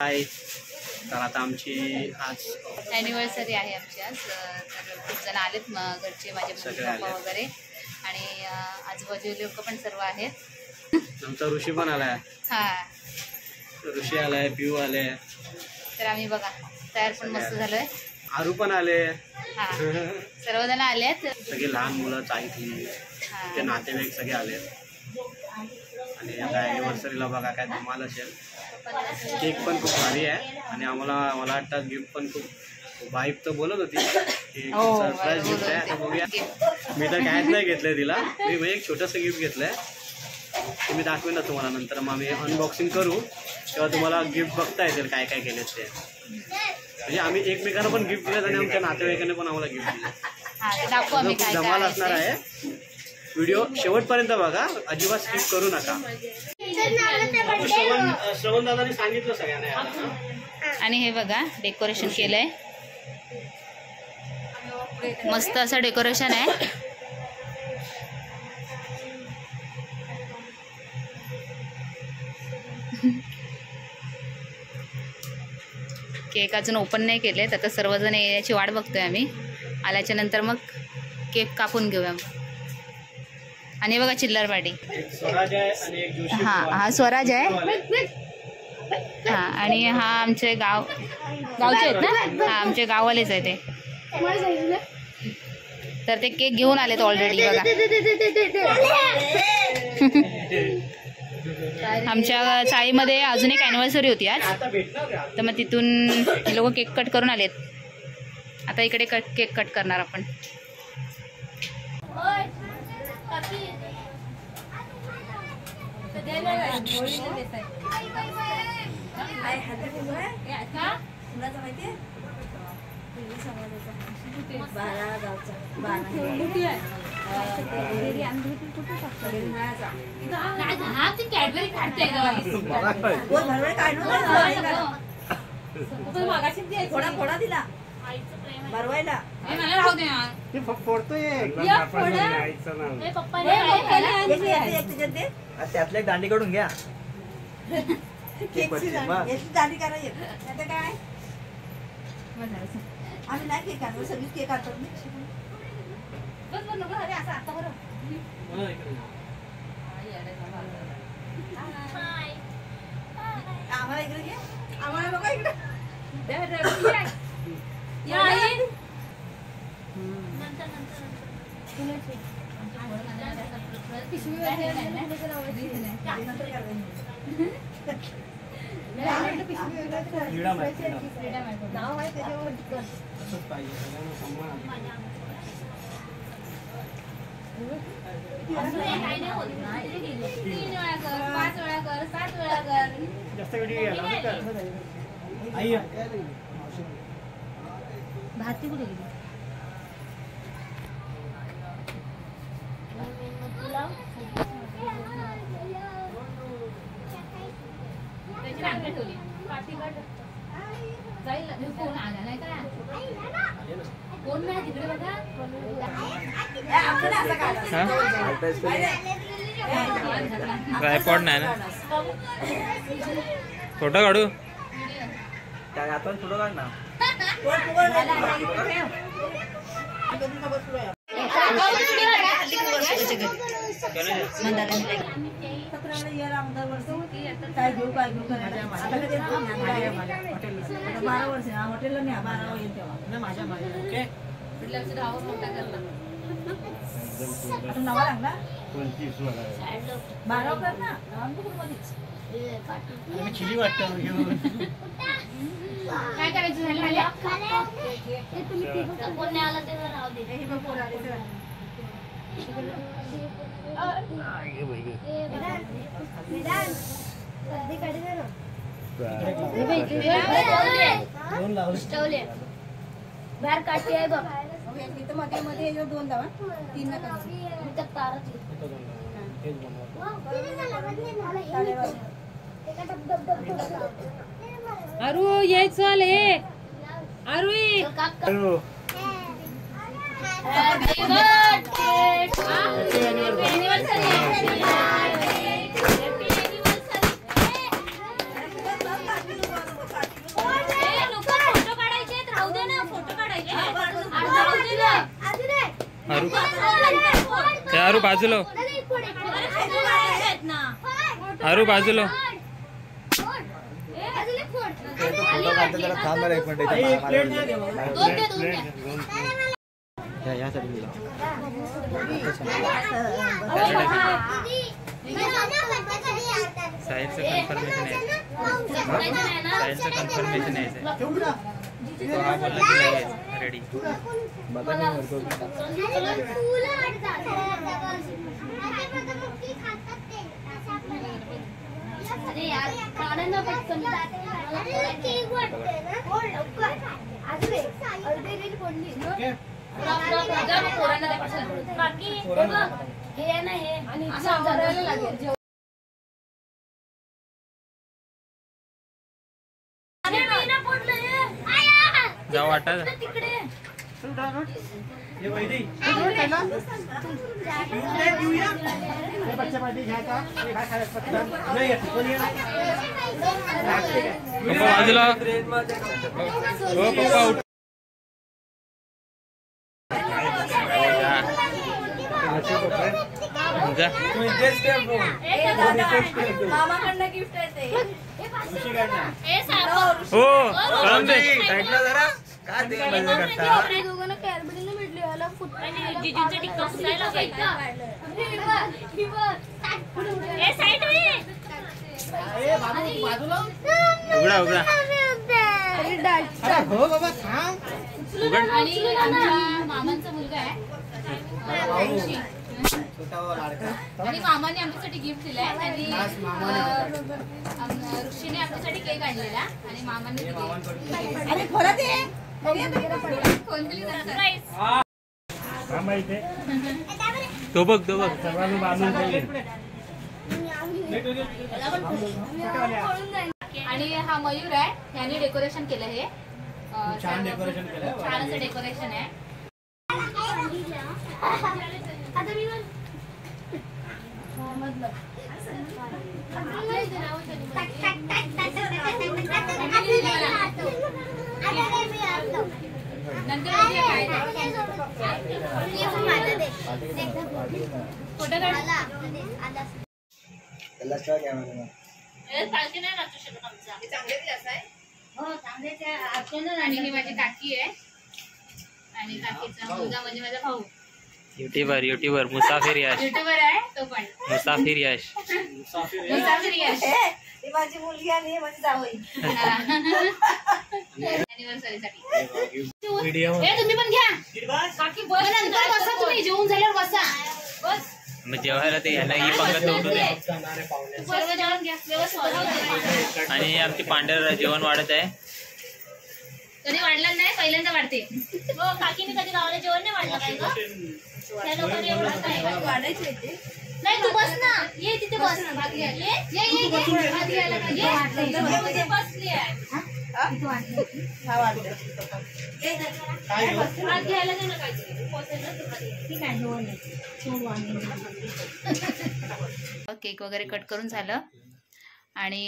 हाय, तर आता आमची आज ॲनिव्हर्सरी आहे आमची आज. तर खूप जण आलेत घरचे, माझे पप्पा वगैरे आणि आजूबाजूचे लोक पण सर्व आहेत. आमचा ऋषी पण आलाय. हां, ऋषी आलाय, पिऊ आले. तर आम्ही बघा तयार पण मस्त झालोय. आरू पण आले. हां, सर्वजण आलेत. सगळे लहान मुलं, चाईतली ते नातेवाईक सगळे आले. आणि आता ॲनिव्हर्सरीला बघा काय धमाल असेल. केक पण खूप भारी आहे आणि मला वाटतं गिफ्ट पण खूप वाईफ तर बोलत होती की सरप्राईज गिफ्ट आहे. आता बघूया. मी तर कायच नाही घेतलंय तिला. मी एक छोटंसं गिफ्ट घेतलंय, ते मी दाखवेन ना तुम्हाला नंतर. मग आम्ही अनबॉक्सिंग करू तेव्हा तुम्हाला गिफ्ट बघता येतील काय काय केलेत ते. म्हणजे आम्ही एकमेकांना पण गिफ्ट दिलेत आणि आमच्या नातेवाईकांनी पण आम्हाला गिफ्ट दिले. धमाल असणार आहे. व्हिडिओ शेवटपर्यंत बघा, अजिबात स्किप करू नका. श्रवण दादाने सांगितलं सगळ्यांना. आणि हे बघा डेकोरेशन केलंय, मस्त असं डेकोरेशन आहे. केक अजून ओपन नाही केलेत. आता सर्वजण येण्याची वाट बघतोय आम्ही. आल्याच्या नंतर मग केक कापून घेऊया. आणि बघा चिल्लर पार्टी. हा स्वराज आहे. हा, आणि हा आमचे गावचे आहेत ना. हा, आमचे गाववालेच आहे ते. तर ते केक घेऊन आलेत ऑलरेडी बघा. आमच्या चाळीमध्ये अजून एक ॲनिव्हर्सरी होती आज, तर मग तिथून हे लोक केक कट करून आलेत. आता इकडे केक कट करणार आपण. थोडा दिला भरवायला त्यातले दांडी काढून घ्या. दांडी करायची काय आम्ही नाही केक आणतो, सगळीच केक आणतो. आम्हाला इकडे घे, आम्हाला बघा इकडे. भारती कुठे गेली? कोण आला नाही का? कोण नाही तिकडे बघा. ट्रायपॉड नाही ना. फोटो काढू आपण फोटो काढ ना. काय घेऊ काय घेऊ करायला 12 वर्ष हॉटेलला नाही. 12 येईल तेव्हा माझ्या ओके. नवा लागला 12 कर ना. चिली वाटतं घेऊन काय करायचं बाहेर काढते आहे बघ. मध्ये मध्ये 2 लावा, 3 नका. अरू यायचं आले. अरू अरू ते अरू बाजूला हो. अरू बाजूला हो. साहिलचं कन्फर्मेशन आहे. साहिलचं कन्फर्मेशन आहे. तो हा बोलला की लगेच रेडी. अरे यार काढायला पटकन. केक वाटतंय ना. अजून अर्धे रील फोडली. काकी हे ना हे आणि करायला लागेल. जाऊ वाटत तिकडे पप्पा बाजूला हो. पप्पा उठ. जा. मामाकडनं गिफ्ट आहे. हो कळून दे. दोघांना कॅडबरीने भेटली. याला जिजूंचा टिक्का फुटायला पाहिजे. उघडा उघडा उघड. आणि आमच्या मामांचा मुलगा आहे आणि मामाने आमच्यासाठी गिफ्ट दिलाय. आणि ऋषीने आमच्यासाठी केक आणलेला आणि मामाने तो बघ तो बघ. आणि हा मयूर आहे. याने डेकोरेशन केलं. हे छान डेकोरेशन केलं. छान असं डेकोरेशन आहे. आणि ही माझी काकी आहे आणि काकीचा मुलगा म्हणजे माझा भाऊ. युट्यूबर मुसाफिर यश. युट्यूबर आहे तो पण. मुसाफिर यश. मुसाफिर यश माझी मुलगी आणि माझी जावई. अॅनिव्हर्सरीसाठी. तुम्ही पण घ्या. काकी बस नंतर बसा. तुम्ही जेवून झाल्यावर बसा. बस मग जेवायला ते याला ही पंगत निवडून दे. सर्व जेवण घ्या व्यवस्थित. आणि आमची पांढर जेवण वाढत आहे. कधी वाढलं नाही. पहिल्यांदा वाढते. हो काकीने कधी गावाला जेवण नाही वाढलं काय गं? त्या लोकांनी एवढं काय वाढायचं ते. नाही तू बस ना. ये तिथे बस ना. भात घ्यायला ये. भात घ्यायला ये. बसली आहे. भात घ्यायला दे ना काहीतरी. केक वगैरे कट करून झालं आणि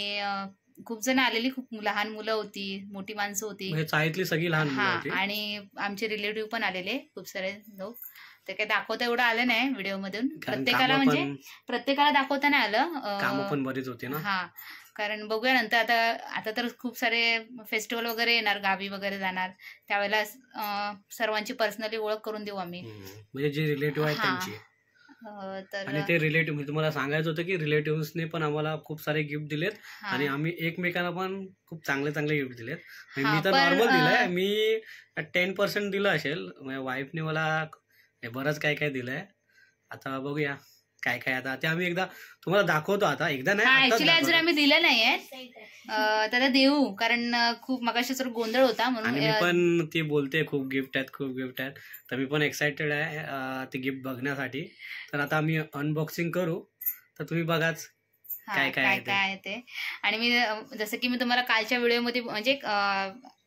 खूप जण आलेली. खूप लहान मुलं होती, मोठी माणसं होती. म्हणजे चाळीतली सगळी लहान मुलं हा होती. आणि आमचे रिलेटिव्ह पण आलेले खूप सारे लोक. ते काही दाखवता एवढं आलं नाही व्हिडिओ मधून. प्रत्येकाला म्हणजे प्रत्येकाला दाखवता नाही आलं. कामं पण बरीच होती ना. हा कारण बघूया नंतर. आता तर खूप सारे फेस्टिवल वगैरे येणार. गावी वगैरे जाणार त्यावेळेला सर्वांची पर्सनली ओळख करून देऊ आम्ही. म्हणजे जे रिलेटिव्ह आहेत त्यांची. तर आणि ते रिलेटिव्ह म्हणजे तुम्हाला सांगायचं होतं की रिलेटिव्हने पण आम्हाला खूप सारे गिफ्ट दिलेत आणि आम्ही एकमेकांना पण खूप चांगले चांगले गिफ्ट दिलेत. मी तर नॉर्मल दिलंय. मी 10% दिलं असेल. माझ्या वाईफने मला बरंच काय काय दिलंय. आता बघूया काय काय. आता ते आम्ही एकदा तुम्हाला दाखवतो. आता एकदा नाही ऍक्च्युली अजून आम्ही दिलं नाहीये. त्याला देऊ कारण खूप मगाशी जर गोंधळ होता म्हणून. आणि मी पण ती बोलते खूप गिफ्ट आहेत खूप गिफ्ट आहेत. तर मी पण एक्सायटेड आहे ते गिफ्ट बघण्यासाठी. तर आता आम्ही अनबॉक्सिंग करू. तर तुम्ही बघाच काय काय आहे ते. आणि मी जसं की मी तुम्हाला कालच्या व्हिडिओमध्ये म्हणजे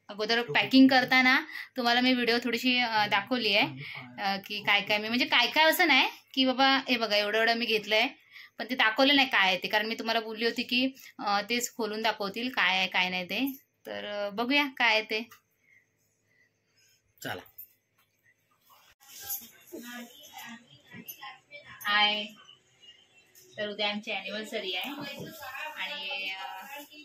अगोदर पॅकिंग करताना तुम्हाला मी व्हिडिओ थोडीशी दाखवली आहे की काय काय मी म्हणजे काय काय असं नाही की बाबा हे बघा एवढं एवढं मी घेतलंय. पण ते दाखवलं नाही काय आहे ते. कारण मी तुम्हाला बोलली होती की तेच खोलून दाखवतील काय आहे काय नाही ते. तर बघूया काय आहे ते. चला हाय. तर उद्या आमची अॅनिव्हर्सरी आहे आणि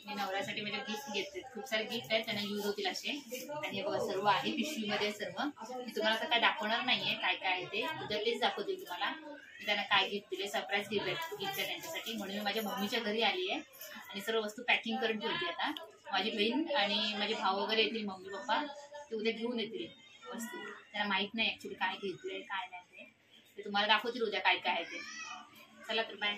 मी नवऱ्यासाठी म्हणजे गिफ्ट घेते. खूप सारे गिफ्ट आहेत, त्यांना यूज होतील असे. आणि हे बघा सर्व आहे पिशवीमध्ये सर्व. मी तुम्हाला तर काय दाखवणार नाहीये काय काय आहे ते, उद्या तेच दाखवतील तुम्हाला. मी त्यांना काय गिफ्ट दिले, सरप्राईज गिफ्ट आहे त्यांच्यासाठी. म्हणून मी माझ्या मम्मीच्या घरी आली आहे आणि सर्व वस्तू पॅकिंग करून ठेवते. आता माझी बहीण आणि माझे भाऊ वगैरे येतील, मम्मी पप्पा ते उद्या घेऊन येतील वस्तू. त्यांना माहित नाही ऍक्च्युली काय घेतलंय काय नाही ते तुम्हाला दाखवतील उद्या काय काय आहे ते. चला तर बाय.